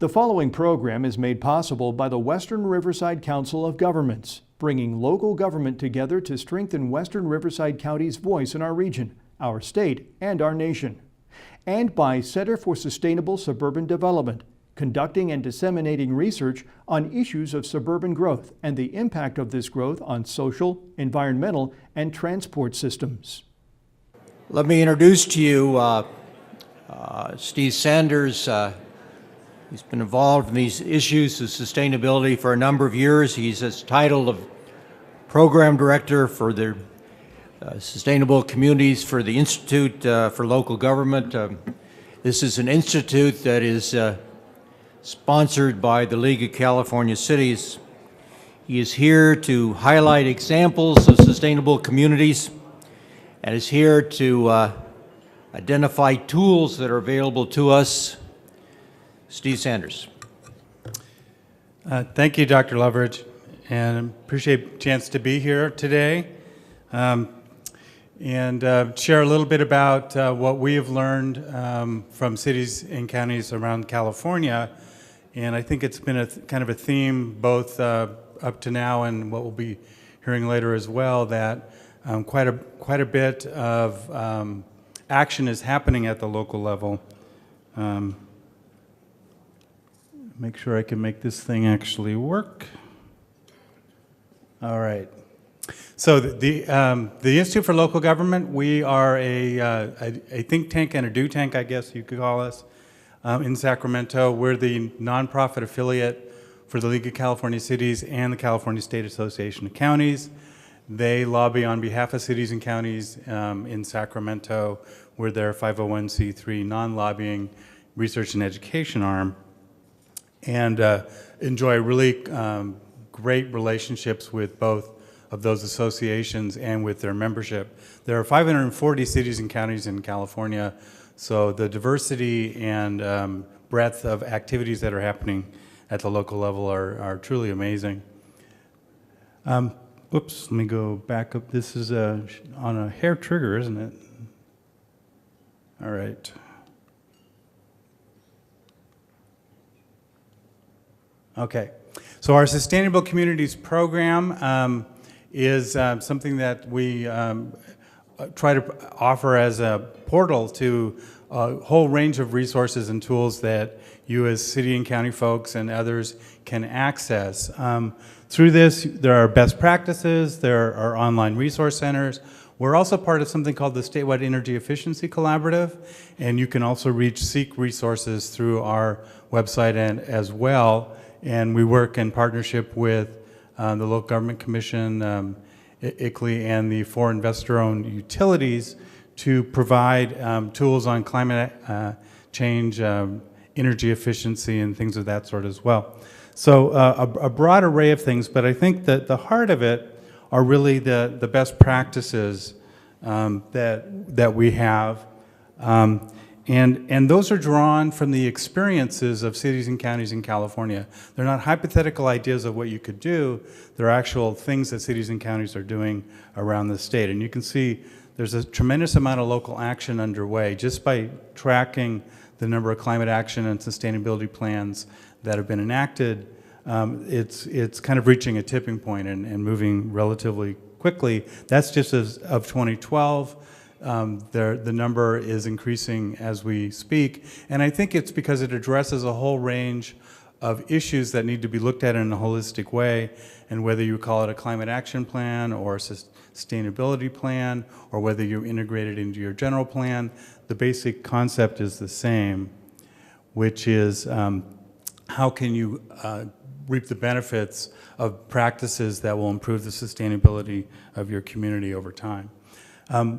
The following program is made possible by the Western Riverside Council of Governments, bringing local government together to strengthen Western Riverside County's voice in our region, our state, and our nation. And by Center for Sustainable Suburban Development, conducting and disseminating research on issues of suburban growth and the impact of this growth on social, environmental, and transport systems. Let me introduce to you Steve Sanders. He's been involved in these issues of sustainability for a number of years. He's a title of Program Director for the Sustainable Communities for the Institute for Local Government. This is an institute that is sponsored by the League of California Cities. He is here to highlight examples of sustainable communities and is here to identify tools that are available to us. Steve Sanders. Thank you, Dr. Loveridge, and appreciate the chance to be here today and share a little bit about what we have learned from cities and counties around California. And I think it's been a kind of a theme both up to now and what we'll be hearing later as well, that quite a bit of action is happening at the local level. Make sure I can make this thing actually work. All right. So the Institute for Local Government, we are a think tank and a do tank, I guess you could call us, in Sacramento. We're the nonprofit affiliate for the League of California Cities and the California State Association of Counties. They lobby on behalf of cities and counties in Sacramento. We're their 501c3 non-lobbying research and education arm, and enjoy really great relationships with both of those associations and with their membership. There are 540 cities and counties in California, so the diversity and breadth of activities that are happening at the local level are truly amazing. Oops, let me go back up. This is on a hair trigger, isn't it? All right. Okay, so our Sustainable Communities program is something that we try to offer as a portal to a whole range of resources and tools that you as city and county folks and others can access. Through this, there are best practices, there are online resource centers. We're also part of something called the Statewide Energy Efficiency Collaborative, and you can also seek resources through our website and as well. And we work in partnership with the Local Government Commission, ICLEI, and the 4 investor-owned utilities to provide tools on climate change, energy efficiency, and things of that sort as well. So a broad array of things, but I think that the heart of it are really the best practices that we have. And those are drawn from the experiences of cities and counties in California. They're not hypothetical ideas of what you could do. They're actual things that cities and counties are doing around the state. And you can see there's a tremendous amount of local action underway just by tracking the number of climate action and sustainability plans that have been enacted. It's kind of reaching a tipping point and moving relatively quickly. That's just as of 2012. The number is increasing as we speak, and I think it's because it addresses a whole range of issues that need to be looked at in a holistic way, and whether you call it a climate action plan or a sustainability plan, or whether you integrate it into your general plan, the basic concept is the same, which is how can you reap the benefits of practices that will improve the sustainability of your community over time.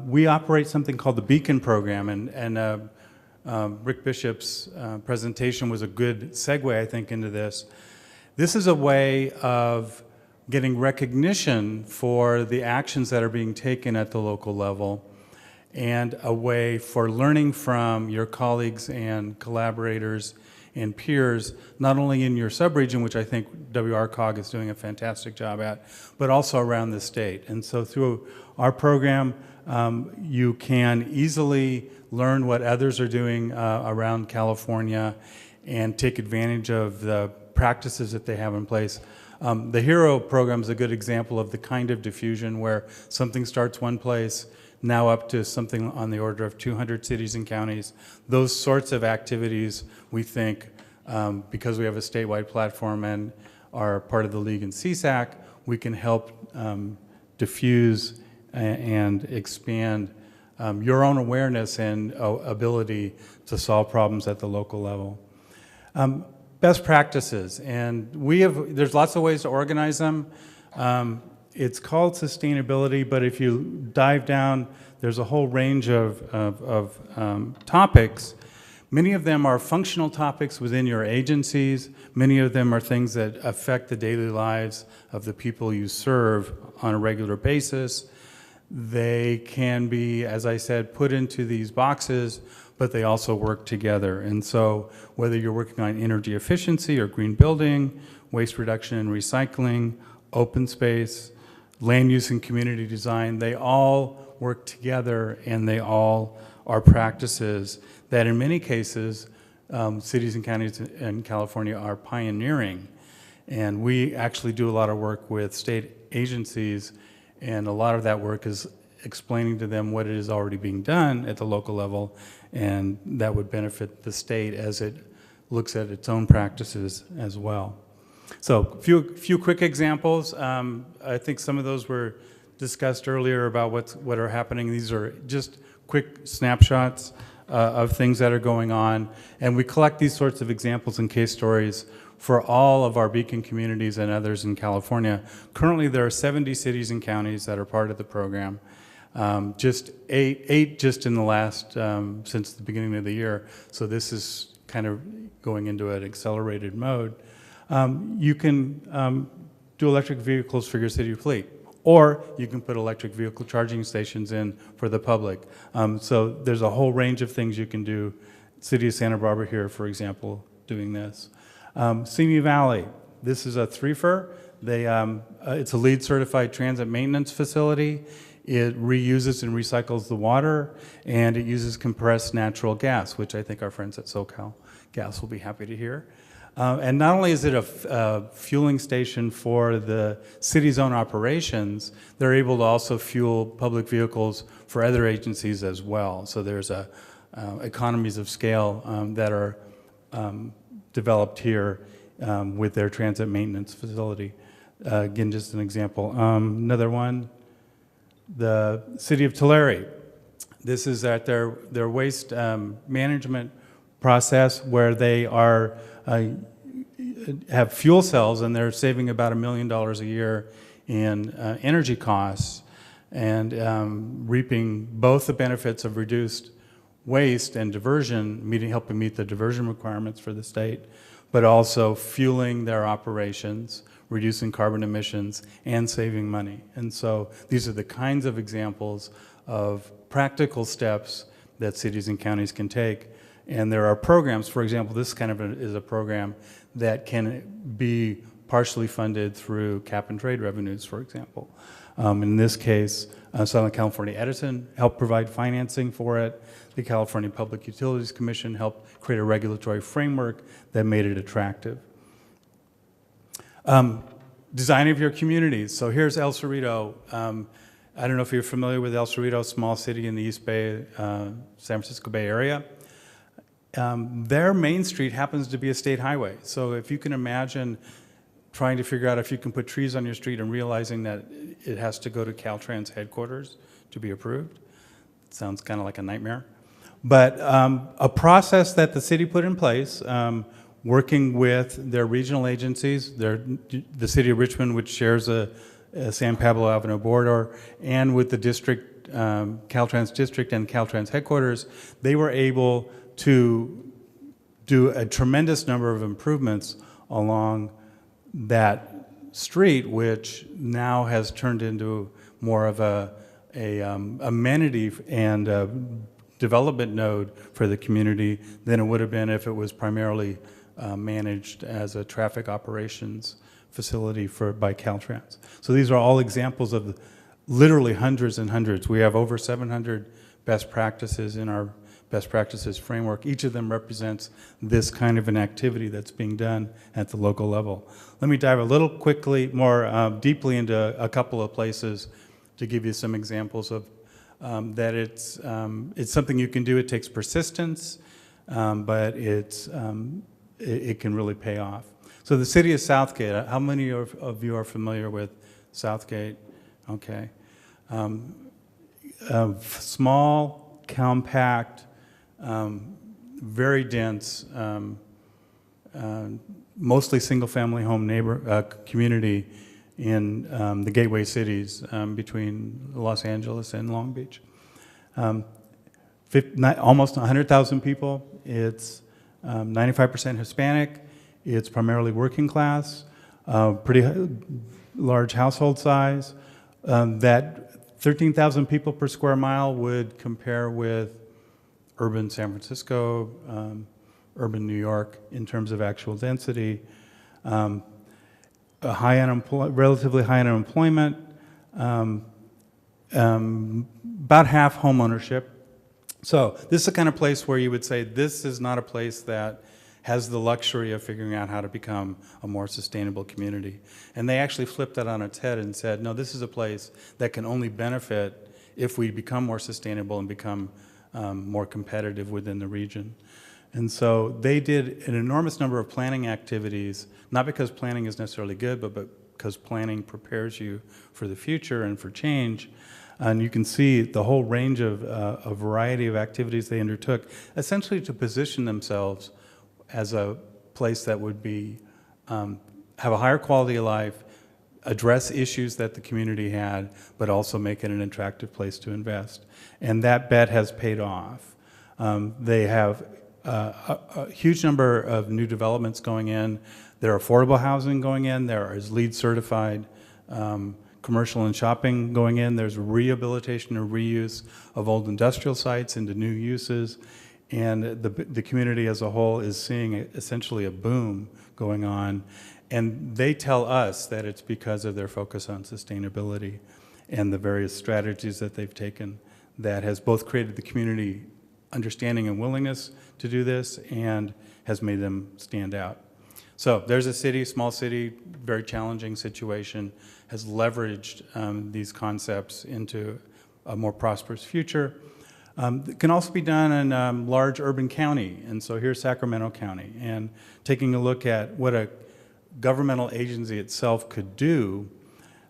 We operate something called the Beacon program, and Rick Bishop's presentation was a good segue, I think, into this. This is a way of getting recognition for the actions that are being taken at the local level, and a way for learning from your colleagues and collaborators and peers, not only in your subregion, which I think WRCOG is doing a fantastic job at, but also around the state. And so through our program, you can easily learn what others are doing around California and take advantage of the practices that they have in place. The HERO program is a good example of the kind of diffusion where something starts one place, now up to something on the order of 200 cities and counties. Those sorts of activities, we think, because we have a statewide platform and are part of the league in CSAC, we can help diffuse and expand your own awareness and ability to solve problems at the local level. Best practices, and there's lots of ways to organize them. It's called sustainability, but if you dive down, there's a whole range of topics. Many of them are functional topics within your agencies. Many of them are things that affect the daily lives of the people you serve on a regular basis. They can be, as I said, put into these boxes, but they also work together. And so whether you're working on energy efficiency or green building, waste reduction and recycling, open space, land use and community design, they all work together, and they all are practices that in many cases cities and counties in California are pioneering. And we actually do a lot of work with state agencies, and a lot of that work is explaining to them what it is already being done at the local level, and that would benefit the state as it looks at its own practices as well. So few quick examples. I think some of those were discussed earlier about what are happening. These are just quick snapshots of things that are going on, and we collect these sorts of examples and case stories for all of our Beacon communities and others in California. Currently, there are 70 cities and counties that are part of the program. Just eight just in the last, since the beginning of the year. So this is kind of going into an accelerated mode. You can do electric vehicles for your city fleet, or you can put electric vehicle charging stations in for the public. So there's a whole range of things you can do. City of Santa Barbara here, for example, doing this. Simi Valley, this is a threefer. It's a LEED certified transit maintenance facility. It reuses and recycles the water, and it uses compressed natural gas, which I think our friends at SoCal Gas will be happy to hear. And not only is it a fueling station for the city's own operations, they're able to also fuel public vehicles for other agencies as well. So there's economies of scale that are developed here with their transit maintenance facility. Again, just an example. Another one, the city of Tulare. This is at their waste management process where they are have fuel cells, and they're saving about $1 million a year in energy costs, and reaping both the benefits of reduced waste and diversion, helping meet the diversion requirements for the state, but also fueling their operations, reducing carbon emissions, and saving money. And so these are the kinds of examples of practical steps that cities and counties can take. And there are programs, for example, this kind of is a program that can be partially funded through cap and trade revenues, for example. In this case, Southern California Edison helped provide financing for it. The California Public Utilities Commission helped create a regulatory framework that made it attractive. Design of your communities. So here's El Cerrito. I don't know if you're familiar with El Cerrito, small city in the East Bay, San Francisco Bay Area. Their main street happens to be a state highway. So if you can imagine trying to figure out if you can put trees on your street and realizing that it has to go to Caltrans headquarters to be approved, it sounds kind of like a nightmare. But a process that the city put in place, working with their regional agencies, the city of Richmond, which shares a San Pablo Avenue border, and with the district, Caltrans district and Caltrans headquarters, they were able to do a tremendous number of improvements along that street, which now has turned into more of a amenity and a development node for the community than it would have been if it was primarily managed as a traffic operations facility by Caltrans. So these are all examples of literally hundreds and hundreds. We have over 700 best practices in our best practices framework. Each of them represents this kind of an activity that's being done at the local level. Let me dive a little quickly, more deeply into a couple of places to give you some examples of that it's something you can do. It takes persistence, but it can really pay off. So the city of Southgate, how many of you are familiar with Southgate? Okay. Small, compact, very dense, mostly single-family home community in the gateway cities between Los Angeles and Long Beach. Almost 100,000 people. It's 95% Hispanic. It's primarily working class, pretty large household size. That 13,000 people per square mile would compare with urban San Francisco, urban New York in terms of actual density. Relatively high unemployment, about half home ownership. So this is the kind of place where you would say this is not a place that has the luxury of figuring out how to become a more sustainable community. And they actually flipped that on its head and said, no, this is a place that can only benefit if we become more sustainable and become more competitive within the region. And so they did an enormous number of planning activities, not because planning is necessarily good, but because planning prepares you for the future and for change. And you can see the whole range of a variety of activities they undertook, essentially to position themselves as a place that would be, have a higher quality of life, address issues that the community had, but also make it an attractive place to invest. And that bet has paid off. They have a huge number of new developments going in. There are affordable housing going in. There is LEED certified commercial and shopping going in. There's rehabilitation or reuse of old industrial sites into new uses. And the community as a whole is seeing essentially a boom going on. And they tell us that it's because of their focus on sustainability and the various strategies that they've taken that has both created the community understanding and willingness to do this and has made them stand out. So there's a city, small city, very challenging situation, has leveraged these concepts into a more prosperous future. It can also be done in large urban county, and so here's Sacramento County, and taking a look at what a governmental agency itself could do.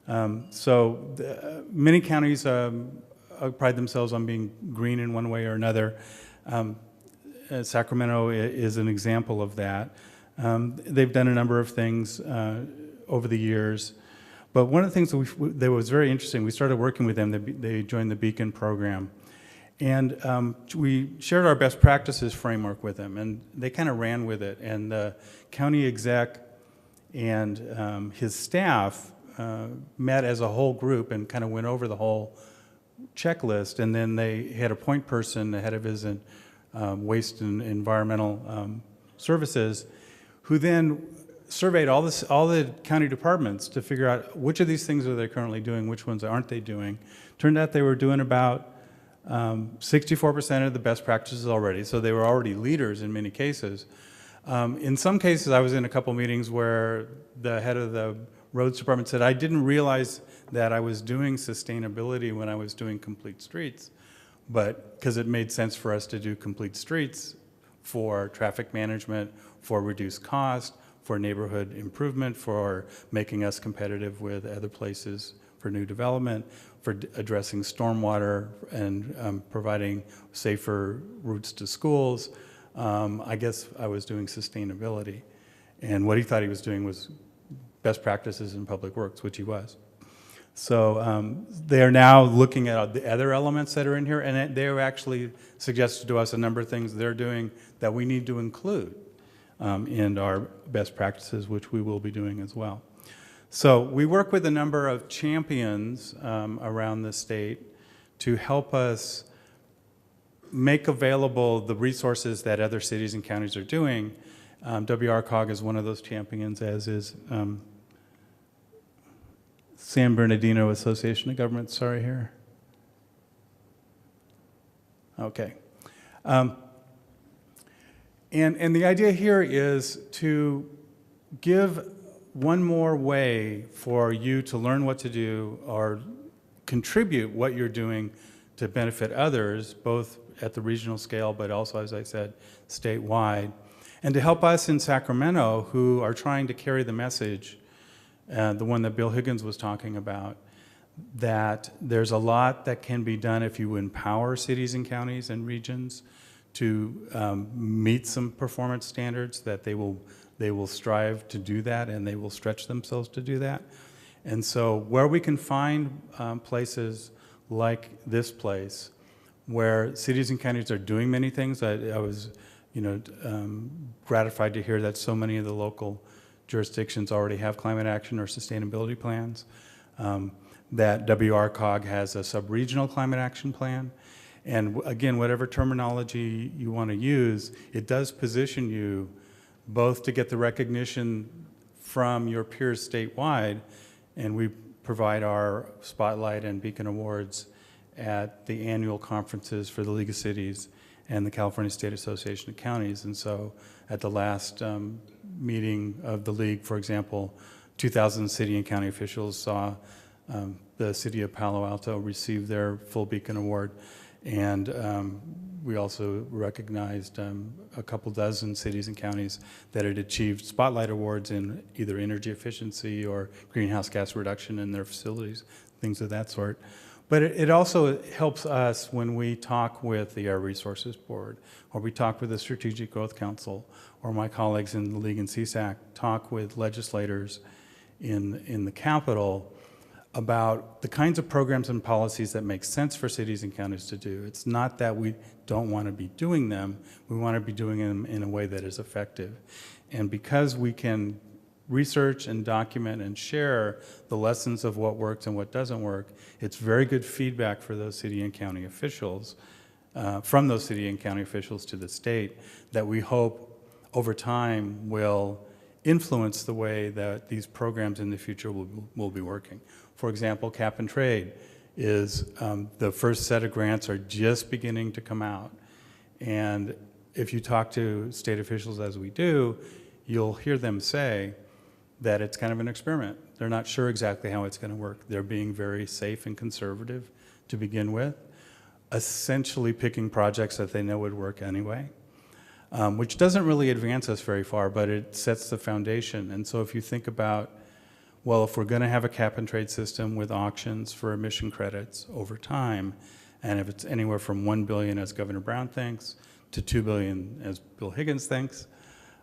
Many counties pride themselves on being green in one way or another. Sacramento is an example of that. They've done a number of things over the years. But one of the things that was very interesting, we started working with them. They joined the Beacon program. And we shared our best practices framework with them, and they kind of ran with it. And the county exec and his staff met as a whole group and kind of went over the whole checklist. And then they had a point person, the head of his waste and environmental services, who then surveyed all the county departments to figure out which of these things are they currently doing, which ones aren't they doing. Turned out they were doing about 64% of the best practices already, so they were already leaders in many cases. In some cases, I was in a couple meetings where the head of the roads department said, I didn't realize that I was doing sustainability when I was doing complete streets, but because it made sense for us to do complete streets for traffic management, for reduced cost, for neighborhood improvement, for making us competitive with other places for new development, for addressing stormwater and providing safer routes to schools. I guess I was doing sustainability. And what he thought he was doing was best practices in public works, which he was. So they are now looking at the other elements that are in here, and they have actually suggested to us a number of things they're doing that we need to include in our best practices, which we will be doing as well. So we work with a number of champions around the state to help us make available the resources that other cities and counties are doing. WRCOG is one of those champions, as is San Bernardino Association of Governments. Sorry here. Okay. And the idea here is to give one more way for you to learn what to do or contribute what you're doing to benefit others, both at the regional scale, but also, as I said, statewide. And to help us in Sacramento who are trying to carry the message, the one that Bill Higgins was talking about, that there's a lot that can be done if you empower cities and counties and regions to meet some performance standards, that they will strive to do that and they will stretch themselves to do that. And so where we can find places like this place where cities and counties are doing many things, I was gratified to hear that so many of the local jurisdictions already have climate action or sustainability plans, that WRCOG has a sub-regional climate action plan. And again, whatever terminology you want to use, it does position you both to get the recognition from your peers statewide, and we provide our Spotlight and Beacon Awards at the annual conferences for the League of Cities and the California State Association of Counties. And so at the last meeting of the League, for example, 2,000 city and county officials saw the city of Palo Alto receive their full Beacon Award. And we also recognized a couple dozen cities and counties that had achieved Spotlight Awards in either energy efficiency or greenhouse gas reduction in their facilities, things of that sort. But it also helps us when we talk with the Air Resources Board, or we talk with the Strategic Growth Council, or my colleagues in the League and CSAC talk with legislators in the Capitol about the kinds of programs and policies that make sense for cities and counties to do. It's not that we don't want to be doing them, we want to be doing them in a way that is effective. And because we can research and document and share the lessons of what works and what doesn't work, it's very good feedback for those city and county officials, from those city and county officials to the state, that we hope over time will influence the way that these programs in the future will be working. For example, Cap and Trade is, the first set of grants are just beginning to come out. And if you talk to state officials, as we do, you'll hear them say that it's kind of an experiment. They're not sure exactly how it's going to work. They're being very safe and conservative to begin with, essentially picking projects that they know would work anyway, which doesn't really advance us very far, but it sets the foundation. And so if you think about, well, if we're going to have a cap and trade system with auctions for emission credits over time, and if it's anywhere from $1 billion, as Governor Brown thinks, to $2 billion, as Bill Higgins thinks,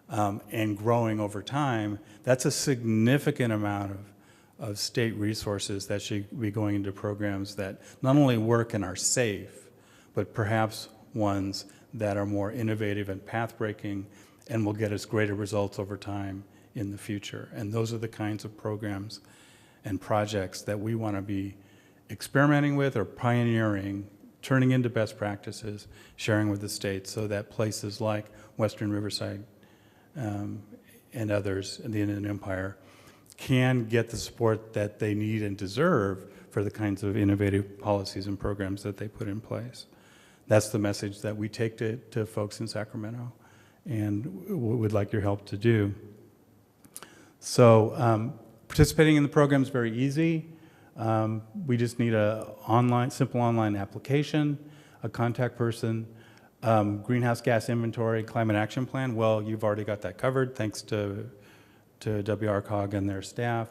and growing over time, that's a significant amount of state resources that should be going into programs that not only work and are safe, but perhaps ones that are more innovative and path-breaking and will get us greater results over time in the future. And those are the kinds of programs and projects that we want to be experimenting with or pioneering, turning into best practices, sharing with the state, so that places like Western Riverside and others in the Inland Empire can get the support that they need and deserve for the kinds of innovative policies and programs that they put in place. That's the message that we take to folks in Sacramento and would like your help to do. So participating in the program is very easy. We just need a simple online application, a contact person, greenhouse gas inventory, climate action plan. Well, you've already got that covered, thanks to WRCOG and their staff,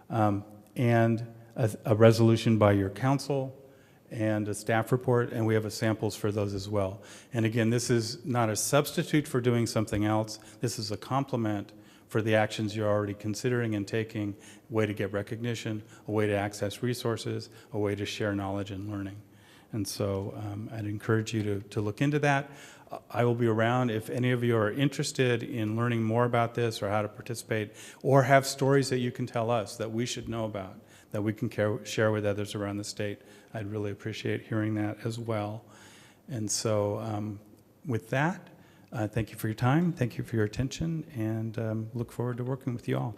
and a resolution by your council and a staff report, and we have samples for those as well. And again, this is not a substitute for doing something else. This is a complement for the actions you're already considering and taking, a way to get recognition, a way to access resources, a way to share knowledge and learning. And so I'd encourage you to look into that. I will be around if any of you are interested in learning more about this or how to participate, or have stories that you can tell us that we should know about, that we can share with others around the state. I'd really appreciate hearing that as well. And so with that, thank you for your time, thank you for your attention, and look forward to working with you all.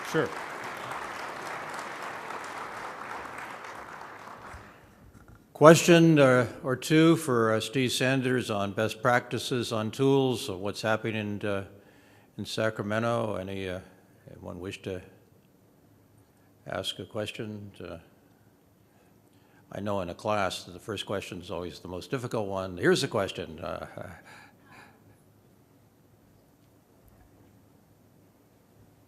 Sure. question or two for Steve Sanders on best practices on tools, of what's happening in Sacramento. Anyone wish to ask a question? I know in a class that the first question is always the most difficult one. Here's the question.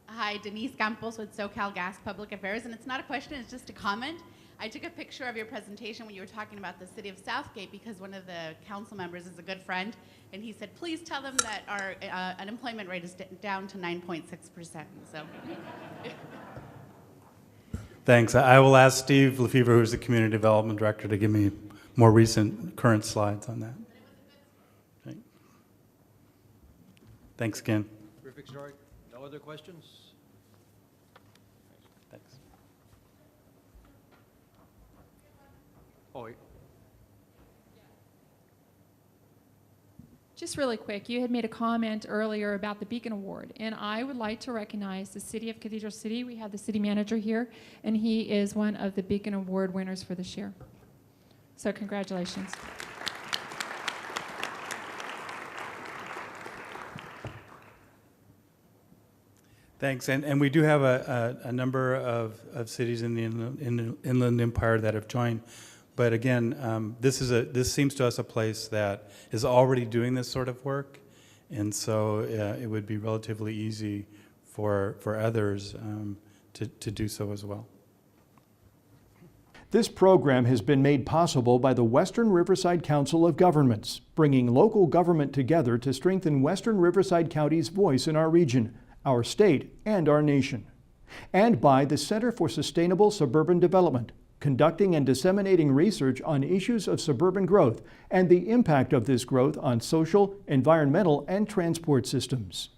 Hi, Denise Campos with SoCal Gas Public Affairs, and it's not a question, it's just a comment. I took a picture of your presentation when you were talking about the city of Southgate because one of the council members is a good friend, and he said, please tell them that our unemployment rate is down to 9.6%. So. Thanks. I will ask Steve Lefevre, who's the Community Development Director, to give me more recent, current slides on that. Okay. Thanks again. Terrific story. No other questions? Thanks. Oh, Just really quick, you had made a comment earlier about the Beacon Award, and I would like to recognize the City of Cathedral City. We have the city manager here, and he is one of the Beacon Award winners for this year. So congratulations. Thanks. And we do have a number of cities in the Inland Empire that have joined. But again, this seems to us a place that is already doing this sort of work, and so it would be relatively easy for others to do so as well. This program has been made possible by the Western Riverside Council of Governments, bringing local government together to strengthen Western Riverside County's voice in our region, our state, and our nation. And by the Center for Sustainable Suburban Development, conducting and disseminating research on issues of suburban growth and the impact of this growth on social, environmental, and transport systems.